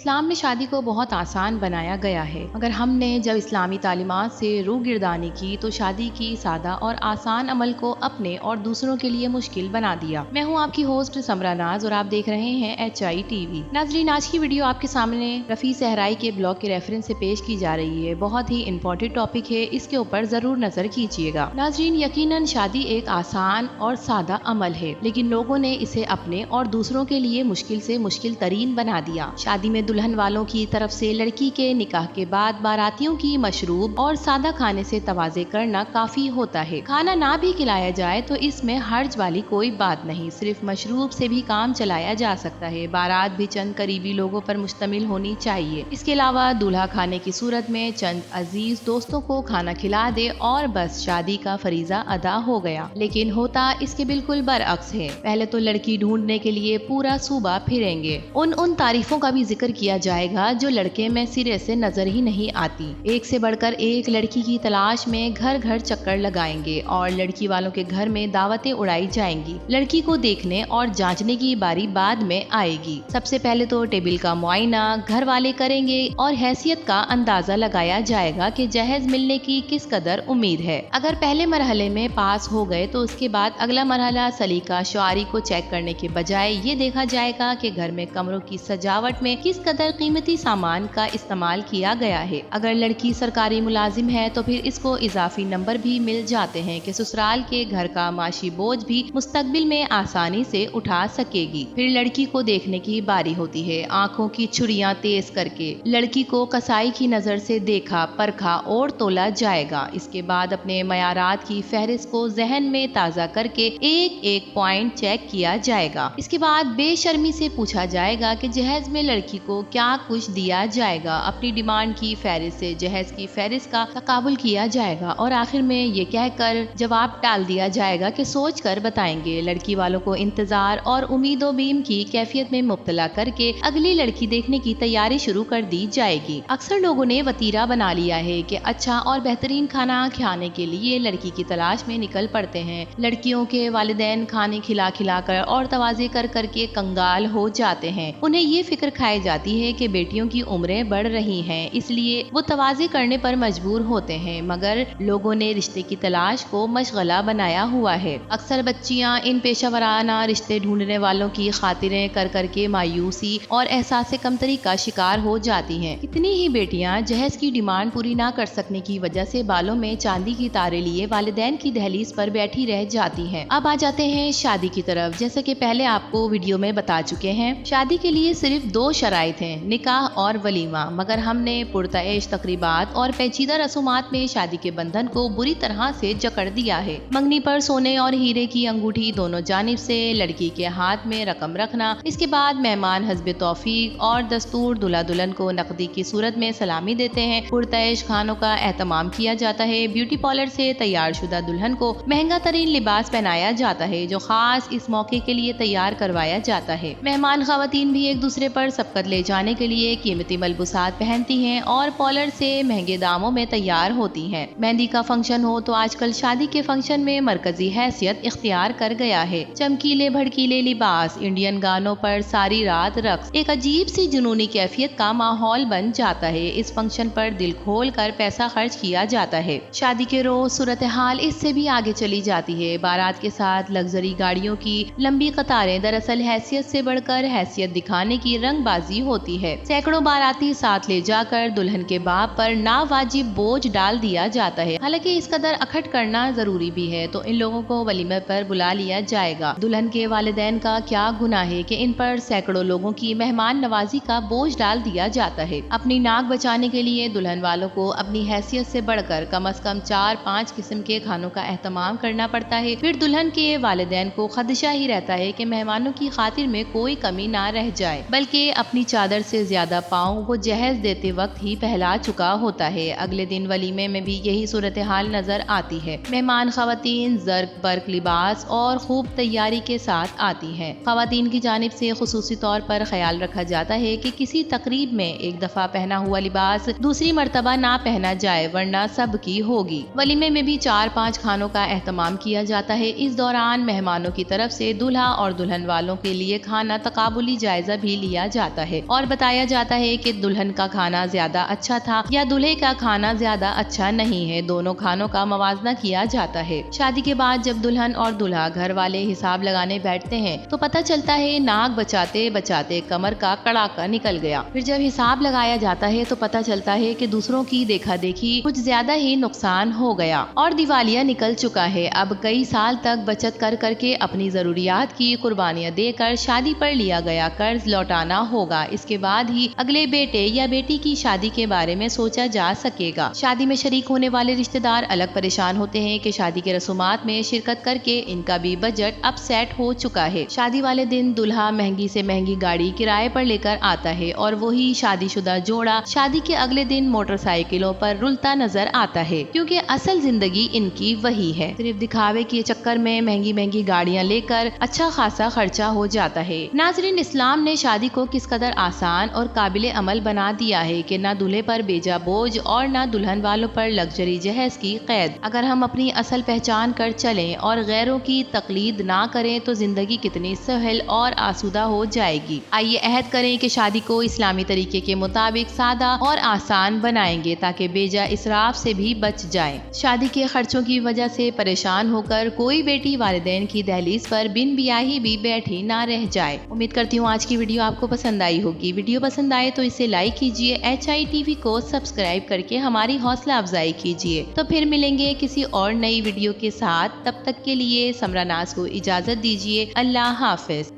इस्लाम में शादी को बहुत आसान बनाया गया है, मगर हमने जब इस्लामी तालीमात से रूगिरदानी की तो शादी की सादा और आसान अमल को अपने और दूसरों के लिए मुश्किल बना दिया। मैं हूं आपकी होस्ट समरा नाज और आप देख रहे हैं HI TV। नाजरीन, आज की वीडियो आपके सामने रफी सहराई के ब्लॉग के रेफरेंस से पेश की जा रही है। बहुत ही इम्पोर्टेंट टॉपिक है, इसके ऊपर जरूर नजर कीजिएगा। नाजरीन, यकीनन शादी एक आसान और सादा अमल है, लेकिन लोगों ने इसे अपने और दूसरों के लिए मुश्किल से मुश्किल तरीन बना दिया। शादी में दुल्हन वालों की तरफ से लड़की के निकाह के बाद बारातियों की मशरूब और सादा खाने से तवाज़े करना काफी होता है। खाना ना भी खिलाया जाए तो इसमें हर्ज वाली कोई बात नहीं, सिर्फ मशरूब से भी काम चलाया जा सकता है। बारात भी चंद करीबी लोगों पर मुश्तमिल होनी चाहिए। इसके अलावा दूल्हा खाने की सूरत में चंद अजीज दोस्तों को खाना खिला दे और बस शादी का फरीजा अदा हो गया। लेकिन होता इसके बिल्कुल बरअक्स है। पहले तो लड़की ढूंढने के लिए पूरा सूबा फिरेंगे, उन तारीफों का भी जिक्र किया जाएगा जो लड़के में सिरे से नजर ही नहीं आती। एक से बढ़कर एक लड़की की तलाश में घर घर चक्कर लगाएंगे और लड़की वालों के घर में दावतें उड़ाई जाएंगी। लड़की को देखने और जांचने की बारी बाद में आएगी। सबसे पहले तो टेबल का मुआयना घर वाले करेंगे और हैसियत का अंदाजा लगाया जाएगा कि जहेज मिलने की किस कदर उम्मीद है। अगर पहले मरहले में पास हो गए तो उसके बाद अगला मरहला सलीका शुआरी को चेक करने के बजाय ये देखा जाएगा कि घर में कमरों की सजावट में किस कदर कीमती सामान का इस्तेमाल किया गया है। अगर लड़की सरकारी मुलाजिम है तो फिर इसको इजाफी नंबर भी मिल जाते हैं कि ससुराल के घर का माशी बोझ भी मुस्तकबिल में आसानी से उठा सकेगी। फिर लड़की को देखने की बारी होती है। आंखों की छुरियां तेज करके लड़की को कसाई की नजर से देखा, परखा और तोला जाएगा। इसके बाद अपने मयारात की फहरिस्त को जहन में ताज़ा करके एक एक पॉइंट चेक किया जाएगा। इसके बाद बेशर्मी से पूछा जाएगा कि जहेज में लड़की को क्या कुछ दिया जाएगा। अपनी डिमांड की फहरिस्त से जहेज की फहरिस्त का तकाबुल किया जाएगा और आखिर में ये कहकर जवाब टाल दिया जाएगा कि सोच कर बताएंगे। लड़की वालों को इंतजार और उम्मीदों बीम की कैफियत में मुब्तला करके अगली लड़की देखने की तैयारी शुरू कर दी जाएगी। अक्सर लोगों ने वतीरा बना लिया है कि अच्छा और बेहतरीन खाना खाने के लिए लड़की की तलाश में निकल पड़ते हैं। लड़कियों के वालिदैन खाने खिला खिलाकर और तवाज़े कर करके कंगाल हो जाते हैं। उन्हें ये फिक्र खाई जाती है कि बेटियों की उम्रें बढ़ रही हैं, इसलिए वो तवाज़े करने पर मजबूर होते हैं। मगर लोगों ने रिश्ते की तलाश को मशगला बनाया हुआ है। अक्सर बच्चियां इन पेशावराना रिश्ते ढूंढने वालों की खातिरें कर करके मायूसी और एहसास कमतरी का शिकार हो जाती हैं। कितनी ही बेटियां जहेज की डिमांड पूरी ना कर सकने की वजह से बालों में चांदी की तारे लिए वालिदैन की दहलीज पर बैठी रह जाती हैं। अब आ जाते हैं शादी की तरफ। जैसे कि पहले आपको वीडियो में बता चुके हैं, शादी के लिए सिर्फ दो शराइत हैं, निकाह और वलीमा। मगर हमने पुरताइश तकरीबात और पेचीदा रसूमात में शादी के बंधन को बुरी तरह से जकड़ दिया है। मंगनी पर सोने और हीरे की अंगूठी दोनों जानिब से लड़की के हाथ में रकम रखना। इसके बाद मेहमान हस्बे तौफीक और दस्तूर दुल्हा दुल्हन को नकदी की सूरत में सलामी देते हैं। पुरताइश खानों का एहतमाम किया जाता है। ब्यूटी पार्लर से तैयार शुदा दुल्हन को महंगा तरीन लिबास पहनाया जाता है जो खास इस मौके के लिए तैयार करवाया जाता है। मेहमान खवातीन भी एक दूसरे पर सबकत ले जाने के लिए कीमती मलबूसात पहनती हैं और पार्लर से महंगे दामों में तैयार होती हैं। मेहंदी का फंक्शन हो तो आजकल शादी के फंक्शन में मरकजी हैसियत इख्तियार कर गया है। चमकीले भड़कीले लिबास, इंडियन गानों पर सारी रात रक्स, एक अजीब सी जुनूनी कैफियत का माहौल बन जाता है। इस फंक्शन पर दिल खोल कर पैसा खर्च किया जाता है। शादी के रोज सूरत हाल इससे भी आगे चली जाती है। बारात के साथ लग्जरी गाड़ियों की लंबी कतारें दरअसल हैसियत से बढ़कर हैसियत दिखाने की रंगबाजी होती है। सैकड़ों बाराती साथ ले जाकर दुल्हन के बाप पर नावाजिब बोझ डाल दिया जाता है। हालांकि इस कदर अखट करना जरूरी भी है तो इन लोगों को वलीमे पर बुला लिया जाएगा। दुल्हन के वालिदैन का क्या गुनाह है कि इन पर सैकड़ों लोगों की मेहमान नवाजी का बोझ डाल दिया जाता है। अपनी नाक बचाने के लिए दुल्हन वालों को अपनी हैसियत से बढ़कर कम अज कम 4-5 किस्म के खानों का एहतमाम करना पड़ता है। फिर दुल्हन के वालिदैन को खदशा ही रहता है कि मेहमानों की खातिर में कोई कमी ना रह जाए, बल्कि अपनी चादर से ज्यादा पाँव वो जहेज देते वक्त ही फैला चुका होता है। अगले दिन वलीमे में भी यही सूरत हाल नजर आती है। मेहमान खवातीन जर्क बर्क लिबास और खूब तैयारी के साथ आती हैं। खवातीन की जानिब से खुसूसी तौर पर ख्याल रखा जाता है कि किसी तकरीब में एक दफा पहना हुआ लिबास दूसरी मर्तबा ना पहना जाए, वरना सब की होगी। वलीमे में भी 4-5 खानों का एहतमाम किया जाता है। इस दौरान मेहमानों की तरफ से दूल्हा और दुल्हन वालों के लिए खाना तकाबुली जायजा भी लिया जाता है और बताया जाता है कि दुल्हन का खाना ज्यादा अच्छा था या दूल्हे का खाना ज्यादा अच्छा नहीं है, दोनों खानों का मवाजना किया जाता है। शादी के बाद जब दुल्हन और दूल्हा घर वाले हिसाब लगाने बैठते हैं तो पता चलता है नाक बचाते बचाते कमर का कड़ाका निकल गया। फिर जब हिसाब लगाया जाता है तो पता चलता है कि दूसरों की देखा देखी कुछ ज्यादा ही नुकसान हो गया और दिवालिया निकल चुका है। अब कई साल तक बचत कर करके अपनी जरूरियात की कुर्बानियां देकर शादी पर लिया गया कर्ज लौटाना होगा। इसके बाद ही अगले बेटे या बेटी की शादी के बारे में सोचा जा सकेगा। शादी में शरीक होने वाले रिश्तेदार अलग परेशान होते हैं कि शादी के रसूमात में शिरकत करके इनका भी बजट अपसेट हो चुका है। शादी वाले दिन दूल्हा महंगी से महंगी गाड़ी किराए पर लेकर आता है और वही शादीशुदा जोड़ा शादी के अगले दिन मोटरसाइकिलों पर रुलता नजर आता है, क्योंकि असल जिंदगी इनकी वही है। सिर्फ दिखावे के चक्कर में महंगी महंगी गाड़ियां लेकर अच्छा खासा खर्चा हो जाता है। नाज़रीन, इस्लाम ने शादी को किस कदर आसान और काबिल अमल बना दिया है कि न दूल्हे पर बेजा बोझ और न दुल्हन वालों पर लग्जरी जहेज की कैद। अगर हम अपनी असल पहचान कर चलें और गैरों की तकलीद ना करें तो जिंदगी कितनी सहल और आसूदा हो जाएगी। आइए अहद करें कि शादी को इस्लामी तरीके के मुताबिक सादा और आसान बनाएंगे ताकि बेजा इसराफ से भी बच जाए। शादी के खर्चों की वजह से परेशान होकर कोई बेटी वालिदैन की दहलीज पर बिन बियाही भी बैठी ना रह जाए। उम्मीद करती हूँ आज की वीडियो आपको पसंद आई होगी। वीडियो पसंद आए तो इसे लाइक कीजिए, HITV को सब्सक्राइब करके हमारी हौसला अफजाई कीजिए। तो फिर मिलेंगे किसी और नई वीडियो के साथ, तब तक के लिए समरा नाज को इजाजत दीजिए। अल्लाह हाफिज।